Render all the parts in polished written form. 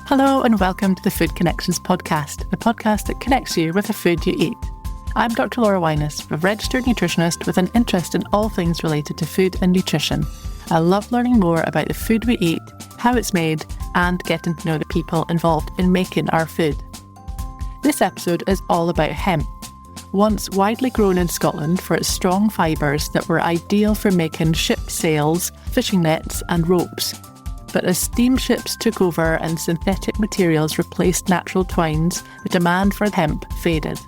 Hello and welcome to the Food Connections podcast, the podcast that connects you with the food you eat. I'm Dr. Laura Winus, a registered nutritionist with an interest in all things related to food and nutrition. I love learning more about the food we eat, how it's made, and getting to know the people involved in making our food. This episode is all about hemp. Once widely grown in Scotland for its strong fibres that were ideal for making ship sails, fishing nets and ropes. But as steamships took over and synthetic materials replaced natural twines, the demand for hemp faded.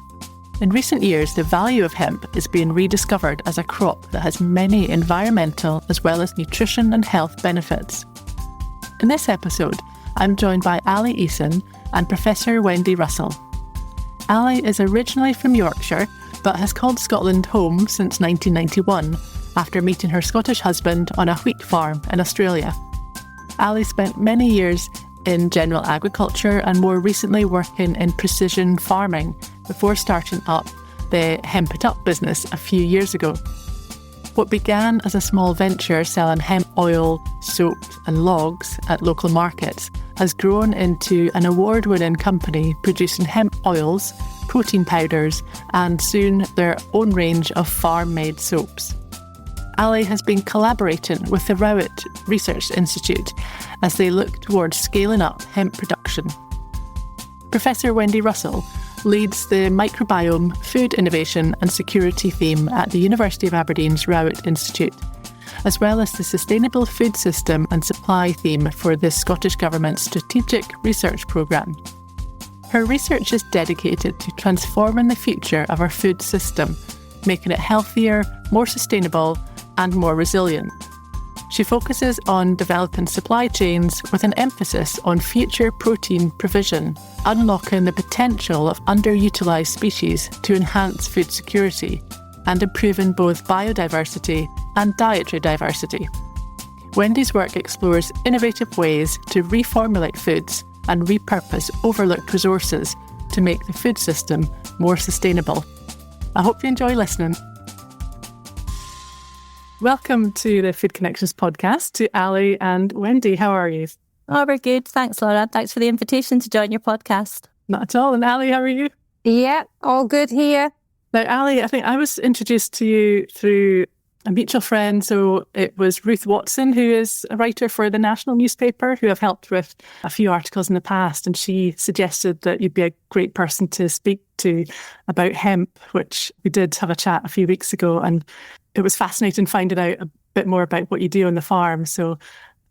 In recent years, the value of hemp is being rediscovered as a crop that has many environmental as well as nutrition and health benefits. In this episode, I'm joined by Ali Easson and Professor Wendy Russell. Ali is originally from Yorkshire, but has called Scotland home since 1991, after meeting her Scottish husband on a wheat farm in Australia. Ali spent many years in general agriculture and more recently working in precision farming before starting up the Hemp It Up business a few years ago. What began as a small venture selling hemp oil, soap and logs at local markets has grown into an award-winning company producing hemp oils, protein powders and soon their own range of farm-made soaps. Ali has been collaborating with the Rowett Research Institute as they look towards scaling up hemp production. Professor Wendy Russell leads the Microbiome, Food Innovation and Security theme at the University of Aberdeen's Rowett Institute, as well as the Sustainable Food System and Supply theme for the Scottish Government's Strategic Research Programme. Her research is dedicated to transforming the future of our food system, making it healthier, more sustainable and more resilient. She focuses on developing supply chains with an emphasis on future protein provision, unlocking the potential of underutilised species to enhance food security, and improving both biodiversity and dietary diversity. Wendy's work explores innovative ways to reformulate foods and repurpose overlooked resources to make the food system more sustainable. I hope you enjoy listening. Welcome to the Food Connections podcast to Ali and Wendy. How are you? Oh, we're good. Thanks, Laura. Thanks for the invitation to join your podcast. Not at all. And Ali, how are you? Yeah, all good here. Now, Ali, I think I was introduced to you through a mutual friend. So it was Ruth Watson, who is a writer for the National newspaper, who I've helped with a few articles in the past. And she suggested that you'd be a great person to speak to about hemp, which we did have a chat a few weeks ago. And it was fascinating finding out a bit more about what you do on the farm. So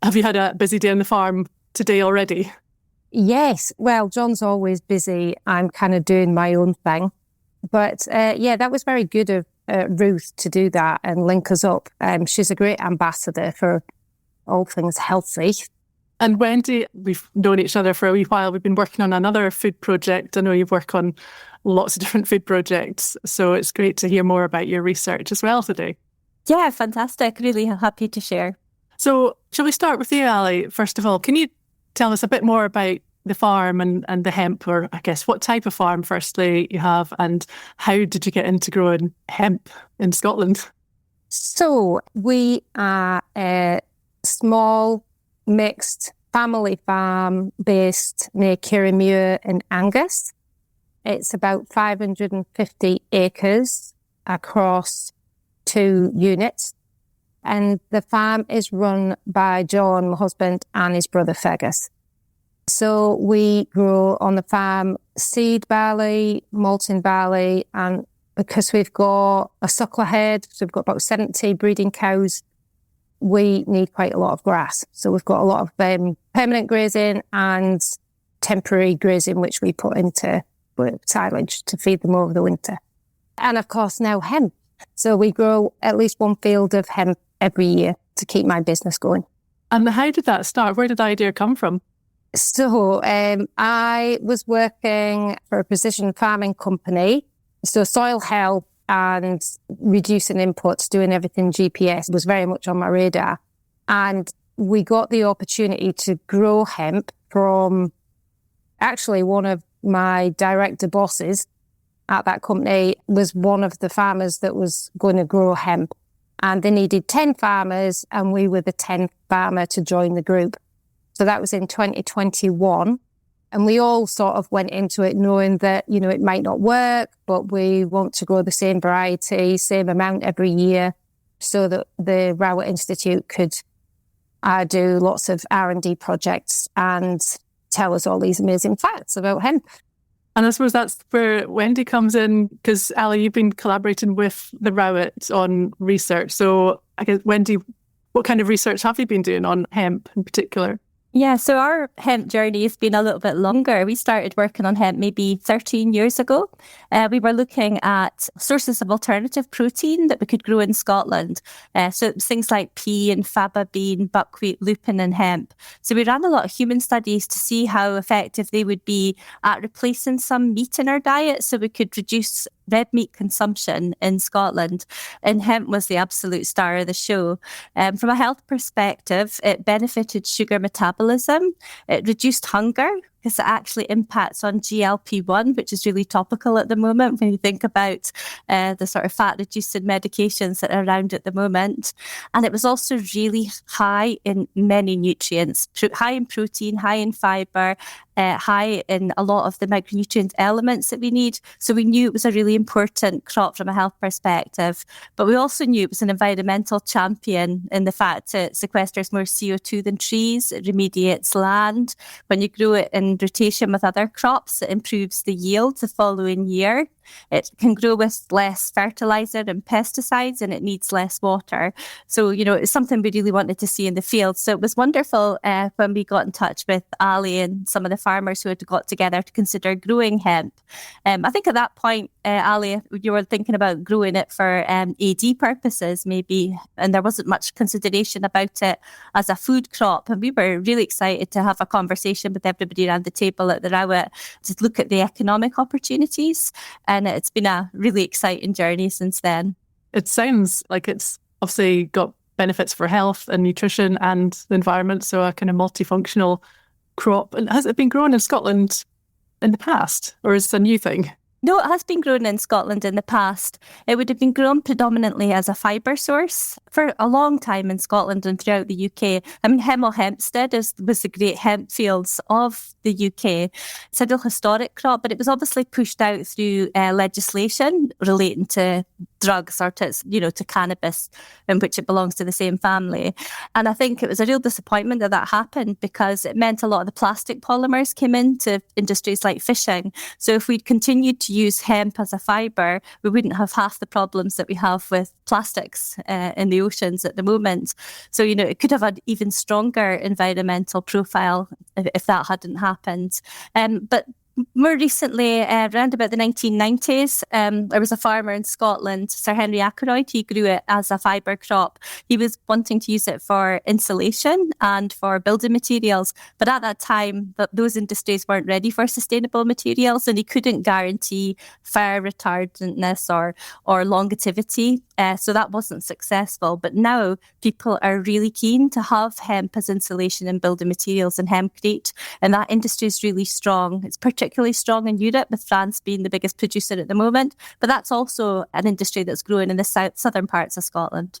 have you had a busy day on the farm today already? Yes. Well, John's always busy. I'm kind of doing my own thing. But that was very good of Ruth to do that and link us up. She's a great ambassador for all things healthy. And Wendy, we've known each other for a wee while. We've been working on another food project. I know you've worked on lots of different food projects. So it's great to hear more about your research as well today. Yeah, fantastic. Really happy to share. So shall we start with you, Ali? First of all, can you tell us a bit more about the farm and the hemp, or I guess what type of farm firstly you have, and how did you get into growing hemp in Scotland? So we are a small mixed family farm based near Kirriemuir in Angus. It's about 550 acres across 2 units. And the farm is run by John, my husband, and his brother Fergus. So we grow on the farm seed barley, malting barley, and because we've got a suckler head, so we've got about 70 breeding cows, we need quite a lot of grass. So we've got a lot of permanent grazing and temporary grazing, which we put into silage to feed them over the winter. And of course now hemp. So we grow at least one field of hemp every year to keep my business going. And how did that start? Where did the idea come from? So I was working for a precision farming company. So soil health and reducing inputs, doing everything GPS was very much on my radar. And we got the opportunity to grow hemp from actually one of my director bosses at that company was one of the farmers that was going to grow hemp. And they needed 10 farmers and we were the 10th farmer to join the group. So that was in 2021. And we all sort of went into it knowing that, it might not work, but we want to grow the same variety, same amount every year, so that the Rowett Institute could do lots of R&D projects and tell us all these amazing facts about hemp. And I suppose that's where Wendy comes in, because Ali, you've been collaborating with the Rowett on research. So I guess, Wendy, what kind of research have you been doing on hemp in particular? Yeah, so our hemp journey has been a little bit longer. We started working on hemp maybe 13 years ago. We were looking at sources of alternative protein that we could grow in Scotland. So it was things like pea and faba bean, buckwheat, lupin and hemp. So we ran a lot of human studies to see how effective they would be at replacing some meat in our diet, so we could reduce red meat consumption in Scotland. And hemp was the absolute star of the show. From a health perspective, it benefited sugar metabolism, it reduced hunger, because it actually impacts on GLP-1, which is really topical at the moment when you think about the sort of fat-reducing medications that are around at the moment. And it was also really high in many nutrients, high in protein, high in fibre, high in a lot of the micronutrient elements that we need. So we knew it was a really important crop from a health perspective. But we also knew it was an environmental champion in the fact it sequesters more CO2 than trees, it remediates land. When you grow it in rotation with other crops, it improves the yield the following year. It can grow with less fertiliser and pesticides, and it needs less water. So, it's something we really wanted to see in the field. So it was wonderful when we got in touch with Ali and some of the farmers who had got together to consider growing hemp. I think at that point, Ali, you were thinking about growing it for AD purposes maybe, and there wasn't much consideration about it as a food crop. And we were really excited to have a conversation with everybody around the table at the Rowett to look at the economic opportunities. And it's been a really exciting journey since then. It sounds like it's obviously got benefits for health and nutrition and the environment, so a kind of multifunctional crop. And has it been grown in Scotland in the past, or is it a new thing? No, it has been grown in Scotland in the past. It would have been grown predominantly as a fibre source for a long time in Scotland and throughout the UK. I mean, Hemel Hempstead was the great hemp fields of the UK. It's a real historic crop, but it was obviously pushed out through legislation relating to drugs or to cannabis, in which it belongs to the same family. And I think it was a real disappointment that happened, because it meant a lot of the plastic polymers came into industries like fishing. So if we'd continued to use hemp as a fibre, we wouldn't have half the problems that we have with plastics in the oceans at the moment. So, it could have had even stronger environmental profile if that hadn't happened. But more recently, around about the 1990s, there was a farmer in Scotland, Sir Henry Ackroyd. He grew it as a fibre crop. He was wanting to use it for insulation and for building materials. But at that time, those industries weren't ready for sustainable materials, and he couldn't guarantee fire retardantness or longevity. So that wasn't successful. But now people are really keen to have hemp as insulation and building materials and hempcrete. And that industry is really strong. It's particularly strong in Europe, with France being the biggest producer at the moment. But that's also an industry that's growing in the southern parts of Scotland.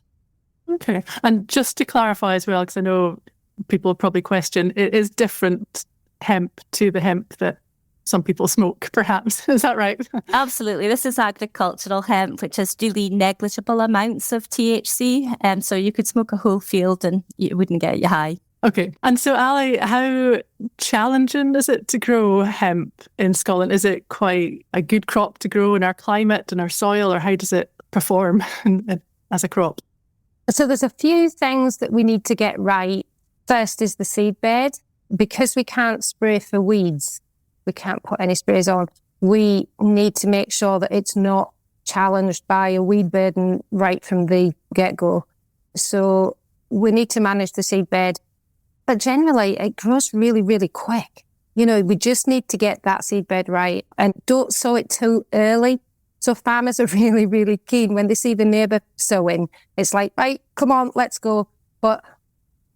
Okay. And just to clarify as well, because I know people will probably question, it is different hemp to the hemp that some people smoke, perhaps. Is that right? Absolutely. This is agricultural hemp, which has really negligible amounts of THC. So you could smoke a whole field and it wouldn't get you high. Okay. And so, Ali, how challenging is it to grow hemp in Scotland? Is it quite a good crop to grow in our climate and our soil, or how does it perform as a crop? So there's a few things that we need to get right. First is the seed bed. Because we can't spray for weeds, we can't put any sprays on. We need to make sure that it's not challenged by a weed burden right from the get-go. So we need to manage the seed bed. But generally, it grows really, really quick. We just need to get that seed bed right, and don't sow it too early. So farmers are really, really keen when they see the neighbour sowing. It's like, right, come on, let's go. But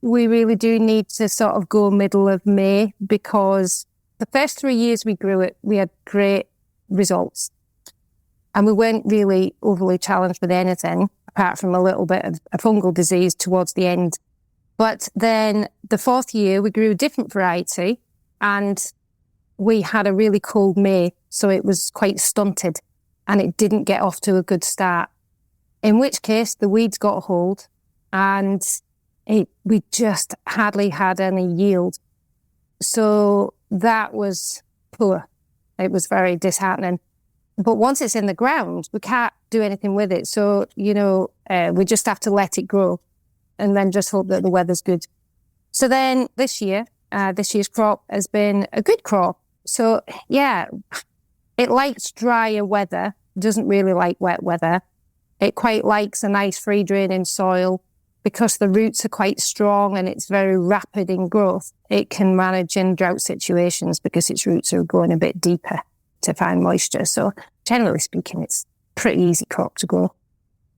we really do need to sort of go middle of May, because the first 3 years we grew it, we had great results. And we weren't really overly challenged with anything, apart from a little bit of a fungal disease towards the end. But then the fourth year, we grew a different variety, and we had a really cold May, so it was quite stunted and it didn't get off to a good start. In which case the weeds got a hold and we just hardly had any yield. So that was poor. It was very disheartening. But once it's in the ground, we can't do anything with it. So, we just have to let it grow and then just hope that the weather's good. So then this year's crop has been a good crop. So yeah, it likes drier weather, doesn't really like wet weather. It quite likes a nice free draining soil because the roots are quite strong and it's very rapid in growth. It can manage in drought situations because its roots are going a bit deeper to find moisture. So generally speaking, it's pretty easy crop to grow.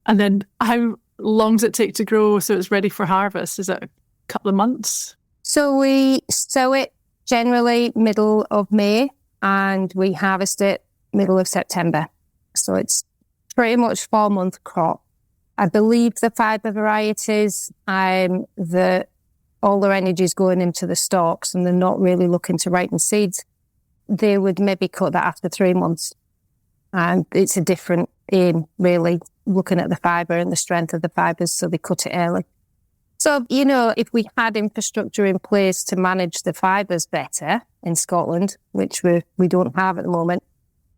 And then how long does it take to grow so it's ready for harvest? Is it a couple of months? So we sow it generally middle of May and we harvest it middle of September. So it's pretty much 4-month crop. I believe the fibre varieties, that all their energy is going into the stalks and they're not really looking to ripen seeds. They would maybe cut that after 3 months. And it's a different aim, really, looking at the fibre and the strength of the fibres, so they cut it early. So, if we had infrastructure in place to manage the fibres better in Scotland, which we don't have at the moment,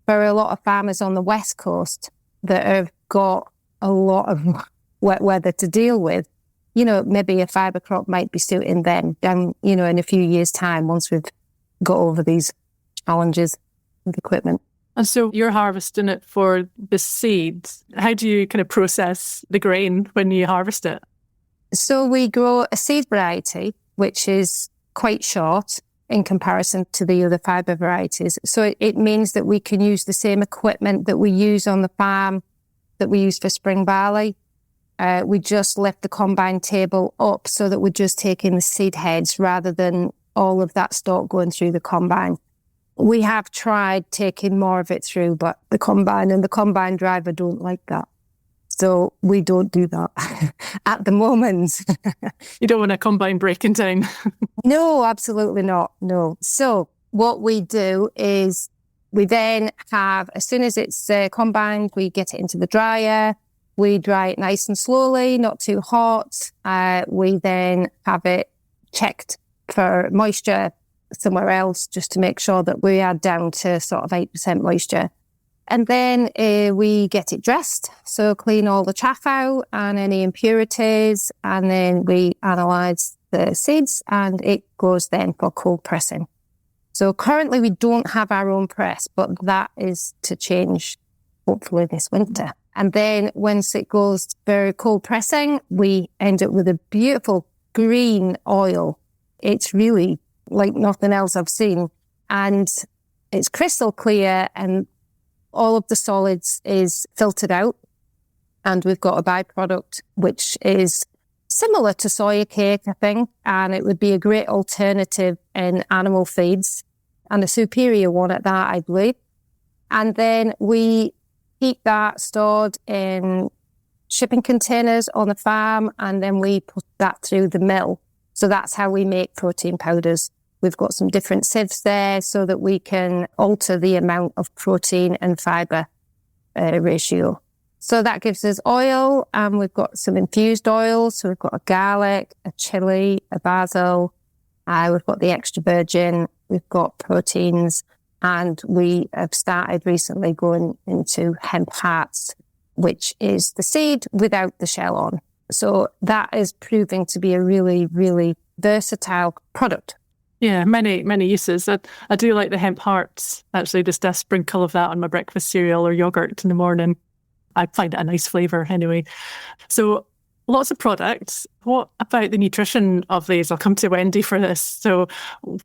for a lot of farmers on the west coast that have got a lot of wet weather to deal with, maybe a fibre crop might be suiting them down, in a few years' time once we've got over these challenges with equipment. And so you're harvesting it for the seeds. How do you kind of process the grain when you harvest it? So we grow a seed variety, which is quite short in comparison to the other fibre varieties. So it means that we can use the same equipment that we use on the farm that we use for spring barley. We just lift the combine table up so that we're just taking the seed heads rather than all of that stalk going through the combine. We have tried taking more of it through, but the combine and the combine driver don't like that. So we don't do that at the moment. You don't want a combine breaking down? No, absolutely not. No. So what we do is we then have, as soon as it's combined, we get it into the dryer. We dry it nice and slowly, not too hot. We then have it checked for moisture somewhere else just to make sure that we are down to sort of 8% moisture. And then we get it dressed, so clean all the chaff out and any impurities, and then we analyse the seeds and it goes then for cold pressing. So currently we don't have our own press, but that is to change hopefully this winter. And then once it goes for cold pressing, we end up with a beautiful green oil. It's really like nothing else I've seen, and it's crystal clear and all of the solids is filtered out, and we've got a byproduct which is similar to soya cake, I think, and it would be a great alternative in animal feeds and a superior one at that, I believe. And then we keep that stored in shipping containers on the farm, and then we put that through the mill. So that's how we make protein powders. We've got some different sieves there so that we can alter the amount of protein and fibre ratio. So that gives us oil, and we've got some infused oils. So we've got a garlic, a chilli, a basil. We've got the extra virgin. We've got proteins, and we have started recently going into hemp hearts, which is the seed without the shell on. So that is proving to be a really, really versatile product. Yeah, many uses. I do like the hemp hearts. Actually, just a sprinkle of that on my breakfast cereal or yogurt in the morning. I find it a nice flavour anyway. So lots of products. What about the nutrition of these? I'll come to Wendy for this. So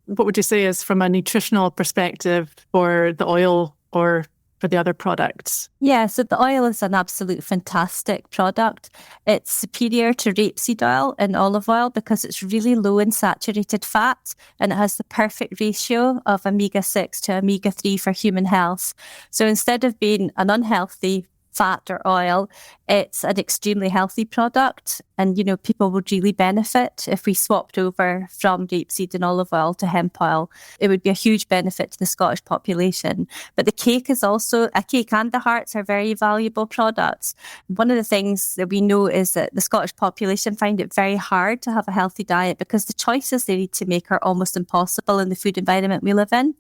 what would you say is from a nutritional perspective for the oil or for the other products? Yeah, so the oil is an absolute fantastic product. It's superior to rapeseed oil and olive oil because it's really low in saturated fat, and it has the perfect ratio of omega-6 to omega-3 for human health. So instead of being an unhealthy fat or oil, it's an extremely healthy product. And, people would really benefit if we swapped over from rapeseed and olive oil to hemp oil. It would be a huge benefit to the Scottish population. But the cake is also, a cake and the hearts are very valuable products. One of the things that we know is that the Scottish population find it very hard to have a healthy diet because the choices they need to make are almost impossible in the food environment we live in.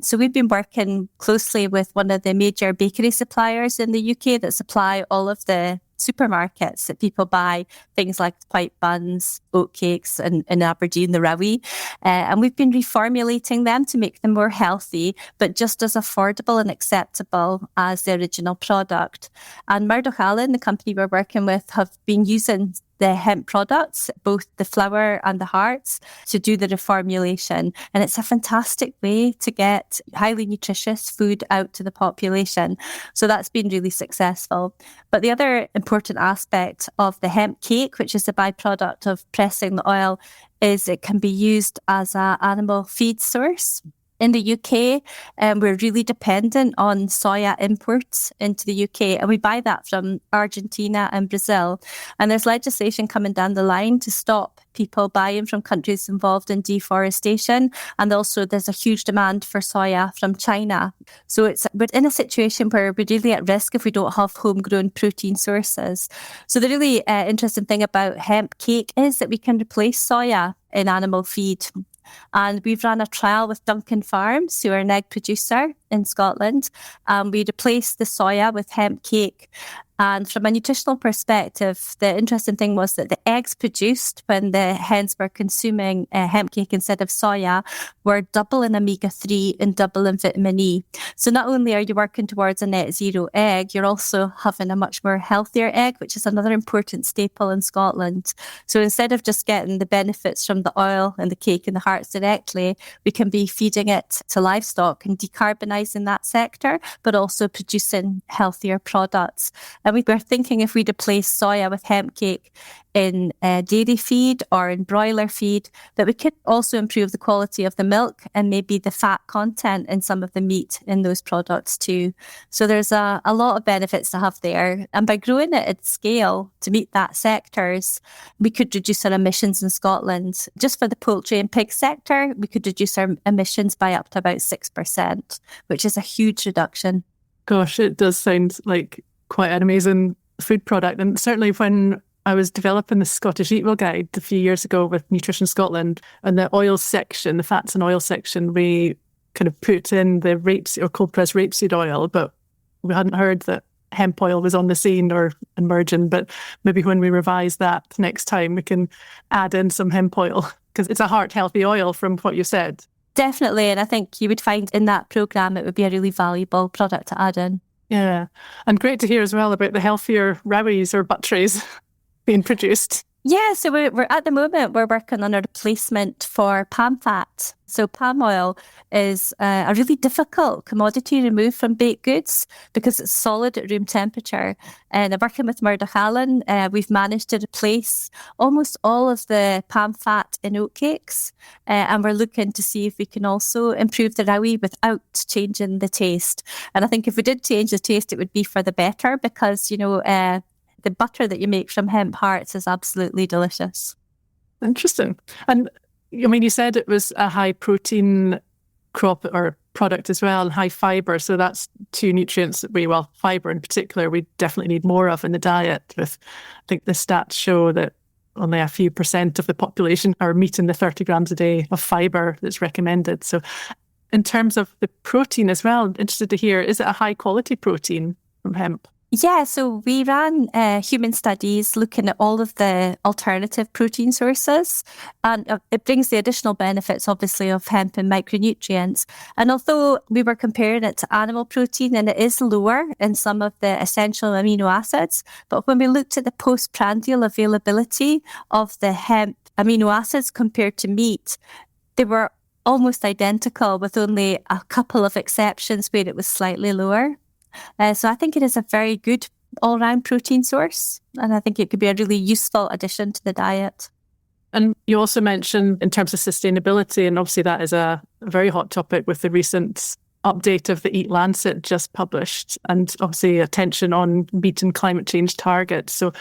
So we've been working closely with one of the major bakery suppliers in the UK that supply all of the supermarkets that people buy things like white buns, oat cakes, and in Aberdeen, the Rowett. And we've been reformulating them to make them more healthy, but just as affordable and acceptable as the original product. And Murdoch Allen, the company we're working with, have been using the hemp products, both the flour and the hearts, to do the reformulation. And it's a fantastic way to get highly nutritious food out to the population. So that's been really successful. But the other important aspect of the hemp cake, which is the byproduct of pressing the oil, is it can be used as an animal feed source. In the UK, we're really dependent on soya imports into the UK, and we buy that from Argentina and Brazil. And there's legislation coming down the line to stop people buying from countries involved in deforestation. And also there's a huge demand for soya from China. So we're in a situation where we're really at risk if we don't have homegrown protein sources. So the really interesting thing about hemp cake is that we can replace soya in animal feed. And we've run a trial with Duncan Farms, who are an egg producer in Scotland. We replaced the soya with hemp cake. And from a nutritional perspective, the interesting thing was that the eggs produced when the hens were consuming hemp cake instead of soya were double in omega-3 and double in vitamin E. So not only are you working towards a net zero egg, you're also having a much more healthier egg, which is another important staple in Scotland. So instead of just getting the benefits from the oil and the cake and the hearts directly, we can be feeding it to livestock and decarbonising that sector, but also producing healthier products. And we were thinking if we replace soya with hemp cake in dairy feed or in broiler feed, that we could also improve the quality of the milk and maybe the fat content in some of the meat in those products too. So there's a lot of benefits to have there. And by growing it at scale to meet that sectors, we could reduce our emissions in Scotland. Just for the poultry and pig sector, we could reduce our emissions by up to about 6%, which is a huge reduction. Gosh, it does sound like quite an amazing food product. And certainly when I was developing the Scottish Eat Well Guide a few years ago with Nutrition Scotland, and the oil section, the fats and oil section, we kind of put in the rapeseed or cold pressed rapeseed oil, but we hadn't heard that hemp oil was on the scene or emerging. But maybe when we revise that next time, we can add in some hemp oil because it's a heart healthy oil from what you said. Definitely. And I think you would find in that programme it would be a really valuable product to add in. Yeah. And great to hear as well about the healthier Rowetts or butteries being produced. Yeah, so we're at the moment, we're working on a replacement for palm fat. So palm oil is a really difficult commodity to remove from baked goods because it's solid at room temperature. And working with Murdoch Allen, we've managed to replace almost all of the palm fat in oat cakes. And we're looking to see if we can also improve the Rowett without changing the taste. And I think if we did change the taste, it would be for the better because, the butter that you make from hemp hearts is absolutely delicious. Interesting. And I mean, you said it was a high protein crop or product as well, and high fibre. So that's two nutrients that fibre in particular, we definitely need more of in the diet. I think the stats show that only a few % of the population are meeting the 30 grams a day of fibre that's recommended. So in terms of the protein as well, I'm interested to hear, is it a high quality protein from hemp? Yeah, so we ran human studies looking at all of the alternative protein sources, and it brings the additional benefits, obviously, of hemp and micronutrients. And although we were comparing it to animal protein, and it is lower in some of the essential amino acids, but when we looked at the postprandial availability of the hemp amino acids compared to meat, they were almost identical with only a couple of exceptions where it was slightly lower. So I think it is a very good all-round protein source, and I think it could be a really useful addition to the diet. And you also mentioned in terms of sustainability, and obviously that is a very hot topic with the recent update of the Eat Lancet just published, and obviously attention on meeting climate change targets. So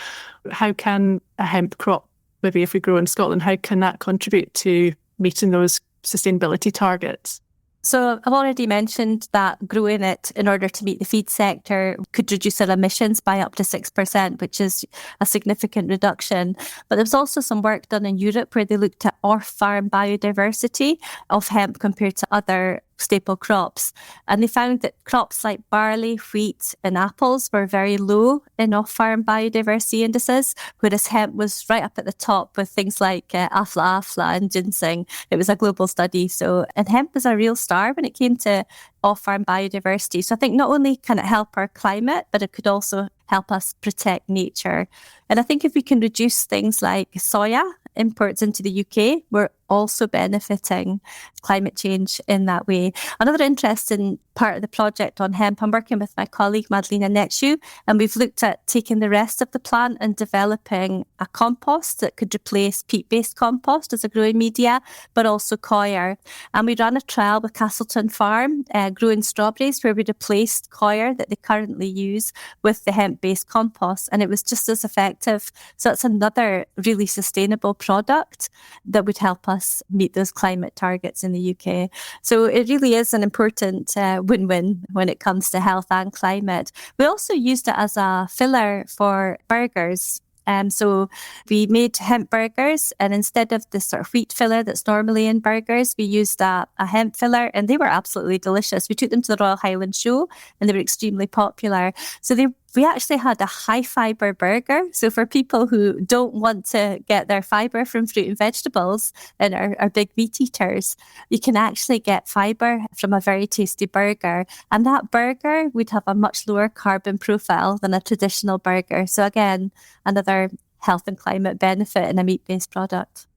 how can a hemp crop, maybe if we grow in Scotland, how can that contribute to meeting those sustainability targets? So I've already mentioned that growing it in order to meet the feed sector could reduce our emissions by up to 6%, which is a significant reduction. But there was also some work done in Europe where they looked at off-farm biodiversity of hemp compared to other staple crops. And they found that crops like barley, wheat and apples were very low in off-farm biodiversity indices, whereas hemp was right up at the top with things like afla and ginseng. It was a global study. And hemp was a real star when it came to off-farm biodiversity. So I think not only can it help our climate, but it could also help us protect nature. And I think if we can reduce things like soya imports into the UK, we're also benefiting climate change in that way. Another interesting part of the project on hemp, I'm working with my colleague Madeleine Nexu, and we've looked at taking the rest of the plant and developing a compost that could replace peat-based compost as a growing media, but also coir. And we ran a trial with Castleton Farm, growing strawberries, where we replaced coir that they currently use with the hemp-based compost, and it was just as effective. So it's another really sustainable product that would help us meet those climate targets in the UK. So it really is an important win-win when it comes to health and climate. We also used it as a filler for burgers. So we made hemp burgers, and instead of the sort of wheat filler that's normally in burgers, we used a hemp filler, and they were absolutely delicious. We took them to the Royal Highland Show, and they were extremely popular. So we actually had a high fibre burger. So for people who don't want to get their fibre from fruit and vegetables and are big meat eaters, you can actually get fibre from a very tasty burger. And that burger would have a much lower carbon profile than a traditional burger. So again, another health and climate benefit in a meat-based product.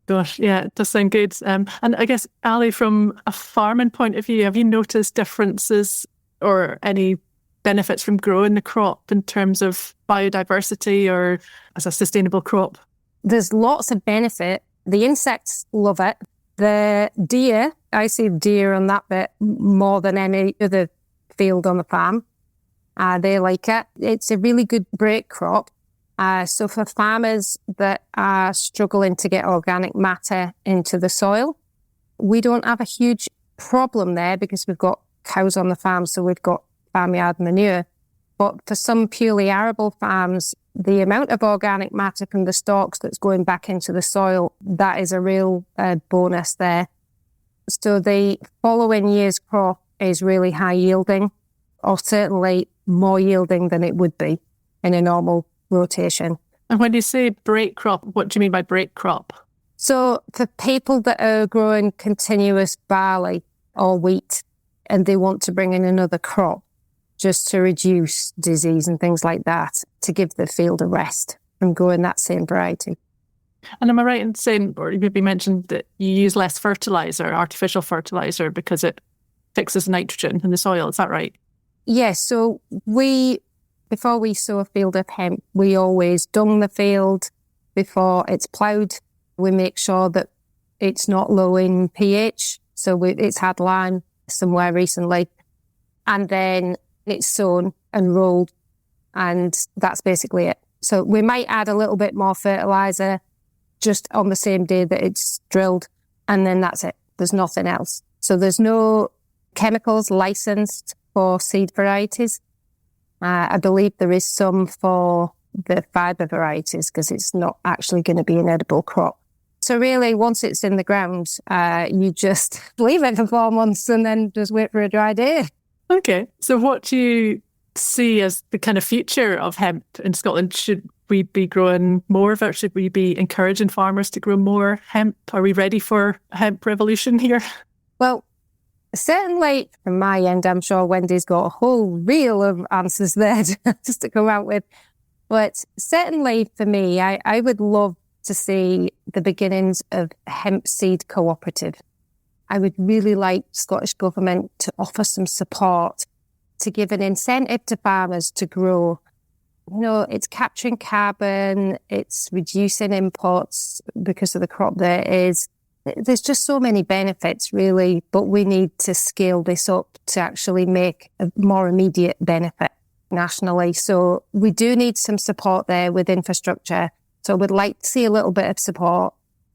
Gosh, yeah, it does sound good. And I guess, Ali, from a farming point of view, have you noticed differences or any benefits from growing the crop in terms of biodiversity or as a sustainable crop? There's lots of benefit. The insects love it. The deer, I see deer on that bit more than any other field on the farm. They like it. It's a really good break crop. So for farmers that are struggling to get organic matter into the soil, we don't have a huge problem there because we've got cows on the farm, so we've got farmyard manure. But for some purely arable farms, the amount of organic matter from the stalks that's going back into the soil, that is a real bonus there. So the following year's crop is really high yielding, or certainly more yielding than it would be in a normal rotation. And when you say break crop, what do you mean by break crop? So for people that are growing continuous barley or wheat and they want to bring in another crop, just to reduce disease and things like that, to give the field a rest from growing that same variety. And am I right in saying, or you maybe mentioned that you use less fertiliser, artificial fertiliser, because it fixes nitrogen in the soil, is that right? Yes, so before we sow a field of hemp, we always dung the field before it's ploughed. We make sure that it's not low in pH, so it's had lime somewhere recently. And then it's sown and rolled, and that's basically it. So we might add a little bit more fertiliser just on the same day that it's drilled, and then that's it. There's nothing else. So there's no chemicals licensed for seed varieties. I believe there is some for the fibre varieties because it's not actually going to be an edible crop. So really, once it's in the ground, you just leave it for 4 months and then just wait for a dry day. Okay. So what do you see as the kind of future of hemp in Scotland? Should we be growing more of it? Should we be encouraging farmers to grow more hemp? Are we ready for a hemp revolution here? Well, certainly from my end, I'm sure Wendy's got a whole reel of answers there just to come out with. But certainly for me, I would love to see the beginnings of a hemp seed cooperative. I would really like Scottish Government to offer some support to give an incentive to farmers to grow. You know, it's capturing carbon, it's reducing imports because of the crop there is. there's just so many benefits, really, but we need to scale this up to actually make a more immediate benefit nationally. So we do need some support there with infrastructure. So we'd like to see a little bit of support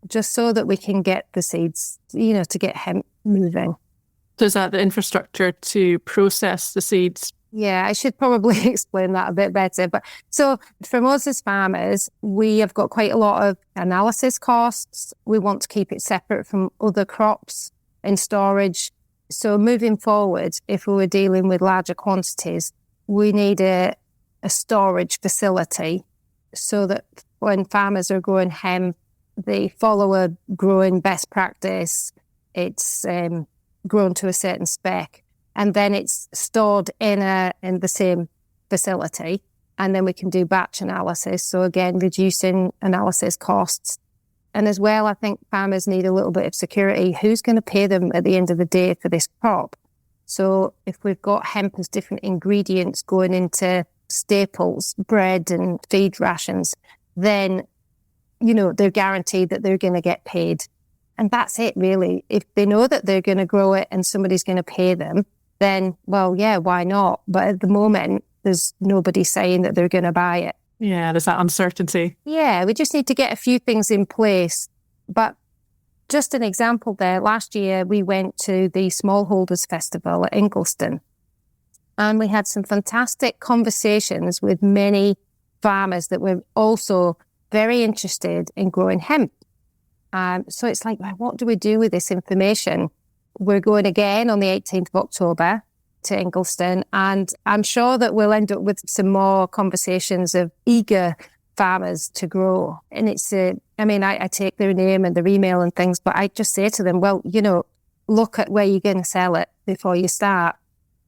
just so that we can get the seeds, to get hemp moving. So is that the infrastructure to process the seeds? Yeah, I should probably explain that a bit better. But so for us as farmers, we have got quite a lot of analysis costs. We want to keep it separate from other crops in storage. So moving forward, if we were dealing with larger quantities, we need a storage facility so that when farmers are growing hemp, they follow a growing best practice. It's grown to a certain spec, and then it's stored in the same facility, and then we can do batch analysis. So again, reducing analysis costs. And as well, I think farmers need a little bit of security. Who's going to pay them at the end of the day for this crop? So if we've got hemp as different ingredients going into staples, bread and feed rations, then, they're guaranteed that they're going to get paid. And that's it, really. If they know that they're going to grow it and somebody's going to pay them, then, well, yeah, why not? But at the moment, there's nobody saying that they're going to buy it. Yeah, there's that uncertainty. Yeah, we just need to get a few things in place. But just an example there, last year we went to the Smallholders Festival at Ingliston, and we had some fantastic conversations with many farmers that were also very interested in growing hemp. So it's like, what do we do with this information? We're going again on the 18th of October to Ingliston, and I'm sure that we'll end up with some more conversations of eager farmers to grow. And I take their name and their email and things, but I just say to them, well, look at where you're going to sell it before you start,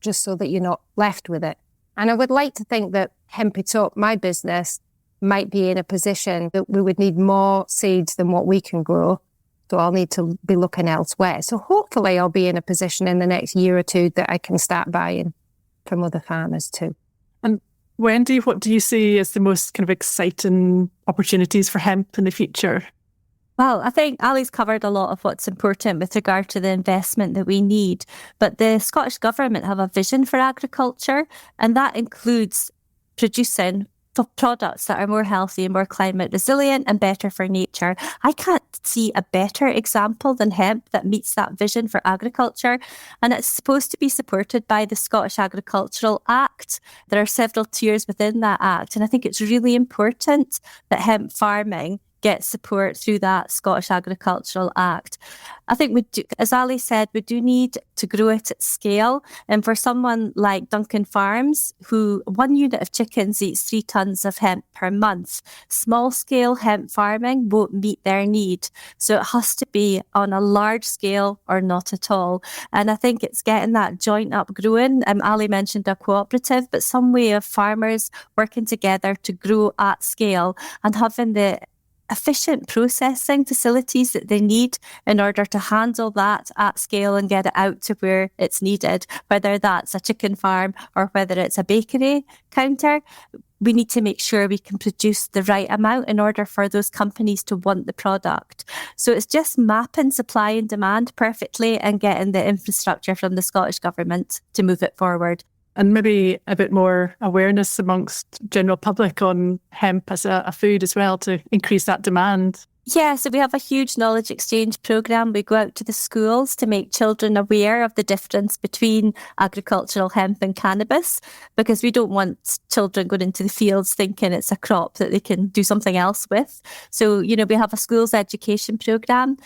just so that you're not left with it. And I would like to think that Hemp It Up, my business, might be in a position that we would need more seeds than what we can grow. So I'll need to be looking elsewhere. So hopefully I'll be in a position in the next year or two that I can start buying from other farmers too. And Wendy, what do you see as the most kind of exciting opportunities for hemp in the future? Well, I think Ali's covered a lot of what's important with regard to the investment that we need. But the Scottish Government have a vision for agriculture, and that includes producing products that are more healthy and more climate resilient and better for nature. I can't see a better example than hemp that meets that vision for agriculture. And it's supposed to be supported by the Scottish Agricultural Act. There are several tiers within that act. And I think it's really important that hemp farming get support through that Scottish Agricultural Act. I think we do, as Ali said, we do need to grow it at scale. And for someone like Duncan Farms, who 1 unit of chickens eats 3 tonnes of hemp per month, small scale hemp farming won't meet their need. So it has to be on a large scale or not at all. And I think it's getting that joint up growing. Ali mentioned a cooperative, but some way of farmers working together to grow at scale and having the efficient processing facilities that they need in order to handle that at scale and get it out to where it's needed, whether that's a chicken farm or whether it's a bakery counter. We need to make sure we can produce the right amount in order for those companies to want the product. So it's just mapping supply and demand perfectly and getting the infrastructure from the Scottish Government to move it forward. And maybe a bit more awareness amongst general public on hemp as a food as well to increase that demand. Yeah, so we have a huge knowledge exchange programme. We go out to the schools to make children aware of the difference between agricultural hemp and cannabis, because we don't want children going into the fields thinking it's a crop that they can do something else with. So, we have a schools education programme.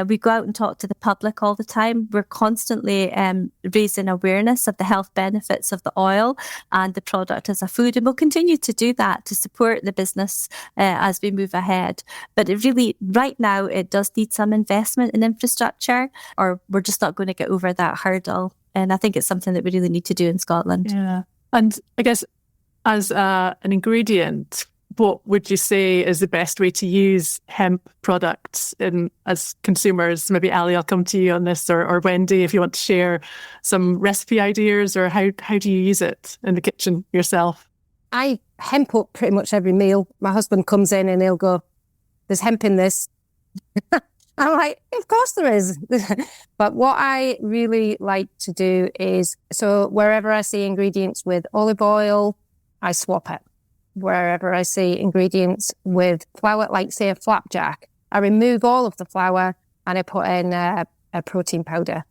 We go out and talk to the public all the time. We're constantly raising awareness of the health benefits of the oil and the product as a food. And we'll continue to do that to support the business as we move ahead. But it really, right now, it does need some investment in infrastructure, or we're just not going to get over that hurdle. And I think it's something that we really need to do in Scotland. Yeah. And I guess as an ingredient, what would you say is the best way to use hemp products as consumers? Maybe Ali, I'll come to you on this, or Wendy, if you want to share some recipe ideas, or how do you use it in the kitchen yourself? I hemp up pretty much every meal. My husband comes in and he'll go, "There's hemp in this." I'm like, of course there is. But what I really like to do is, so wherever I see ingredients with olive oil, I swap it. Wherever I see ingredients with flour, like say a flapjack, I remove all of the flour and I put in a protein powder.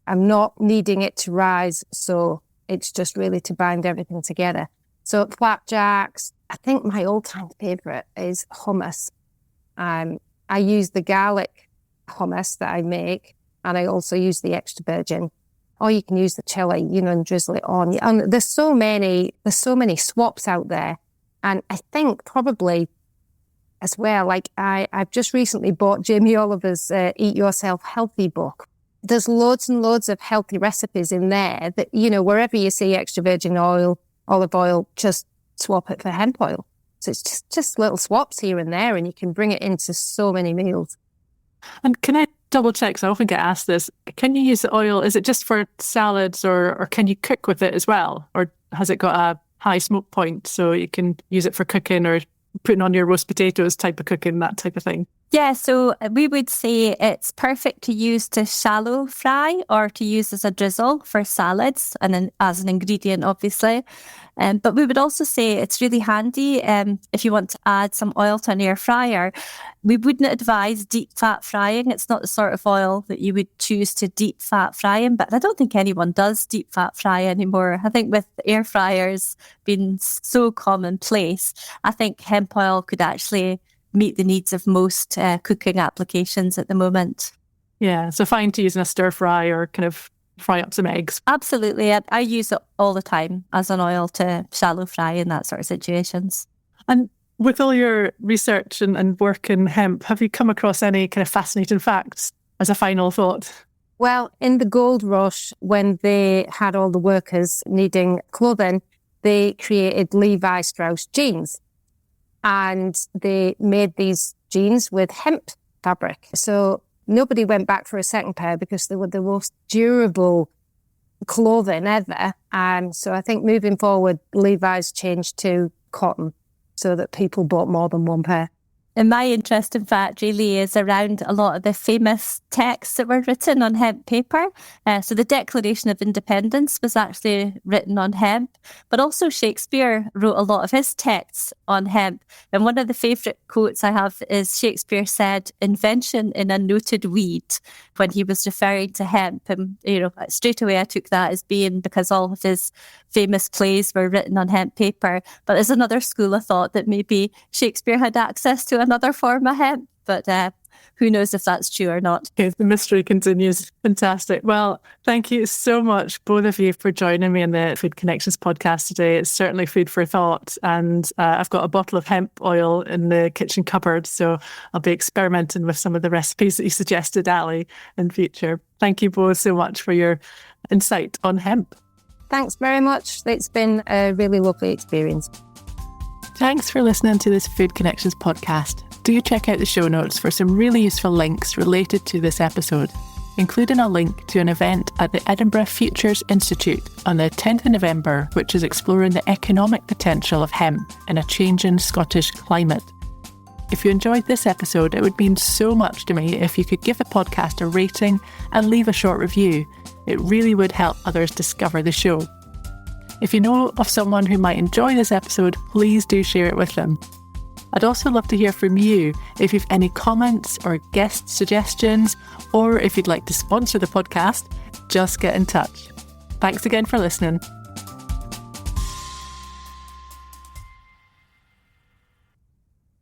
I'm not needing it to rise, so it's just really to bind everything together. So flapjacks, I think my all-time favourite is hummus. I use the garlic hummus that I make, and I also use the extra virgin. Or you can use the chili, and drizzle it on. And there's so many swaps out there. And I think probably as well, like I've just recently bought Jamie Oliver's Eat Yourself Healthy book. There's loads and loads of healthy recipes in there that, wherever you see extra virgin oil, olive oil, just swap it for hemp oil. So it's just little swaps here and there, and you can bring it into so many meals. And can I double check, because I often get asked this, can you use the oil, is it just for salads or can you cook with it as well? Or has it got a high smoke point so you can use it for cooking or putting on your roast potatoes type of cooking, that type of thing? Yeah, so we would say it's perfect to use to shallow fry or to use as a drizzle for salads and then as an ingredient, obviously. But we would also say it's really handy if you want to add some oil to an air fryer. We wouldn't advise deep fat frying. It's not the sort of oil that you would choose to deep fat fry in, but I don't think anyone does deep fat fry anymore. I think with air fryers being so commonplace, I think hemp oil could actually meet the needs of most cooking applications at the moment. Yeah, so fine to use in a stir fry or kind of fry up some eggs. Absolutely. I use it all the time as an oil to shallow fry in that sort of situations. And with all your research and work in hemp, have you come across any kind of fascinating facts as a final thought? Well, in the gold rush, when they had all the workers needing clothing, they created Levi Strauss jeans. And they made these jeans with hemp fabric. So nobody went back for a second pair because they were the most durable clothing ever. And so I think moving forward, Levi's changed to cotton so that people bought more than one pair. And my interest, in fact, really is around a lot of the famous texts that were written on hemp paper. So the Declaration of Independence was actually written on hemp, but also Shakespeare wrote a lot of his texts on hemp. And one of the favourite quotes I have is Shakespeare said, "Invention in a noted weed," when he was referring to hemp. And, straight away I took that as being because all of his famous plays were written on hemp paper. But there's another school of thought that maybe Shakespeare had access to another form of hemp, but who knows if that's true or not. Okay, the mystery continues. Fantastic. Well, thank you so much, both of you, for joining me on the Food Connections podcast today. It's certainly food for thought, and I've got a bottle of hemp oil in the kitchen cupboard, so I'll be experimenting with some of the recipes that you suggested, Ali, in future. Thank you both so much for your insight on hemp. Thanks very much. It's been a really lovely experience. Thanks for listening to this Food Connections podcast. Do check out the show notes for some really useful links related to this episode, including a link to an event at the Edinburgh Futures Institute on the 10th of November, which is exploring the economic potential of hemp in a changing Scottish climate. If you enjoyed this episode, it would mean so much to me if you could give the podcast a rating and leave a short review. It really would help others discover the show. If you know of someone who might enjoy this episode, please do share it with them. I'd also love to hear from you if you've any comments or guest suggestions, or if you'd like to sponsor the podcast, just get in touch. Thanks again for listening.